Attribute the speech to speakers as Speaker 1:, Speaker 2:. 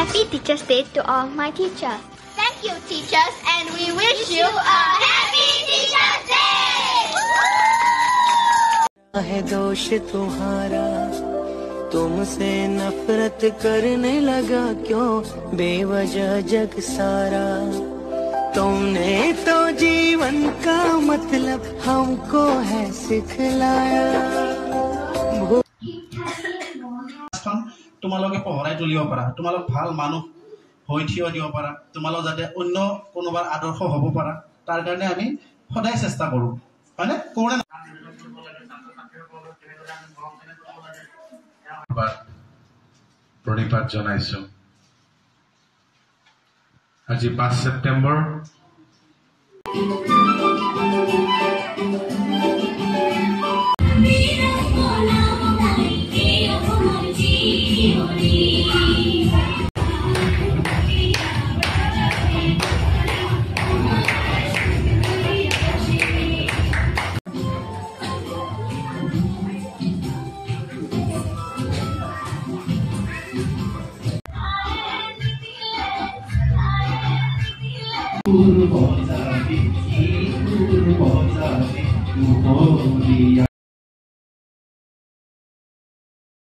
Speaker 1: Happy Teacher's Day to all my teachers.
Speaker 2: Thank you, teachers, and we wish you a happy Teacher's Day!
Speaker 3: है दोष तुम्हारा तुमसे नफरत करने लगा क्यों बेवजह जग सारा तुमने तो जीवन का मतलब हमको है सिखलाया
Speaker 4: তোমালোকে পঢ়াই তুলিব পাৰা তোমালোক ভাল মানুহ হৈ থিয় দিব পাৰা তোমালোক যাতে অন্য কোনোবাৰ আদৰ্শ হ'ব পাৰা তাৰ কাৰণে আমি সদায় চেষ্টা কৰোঁ হয়নে কোনে
Speaker 5: প্ৰণিপাত জনাইছো আজি 5 সেপ্টেম্বৰ Oh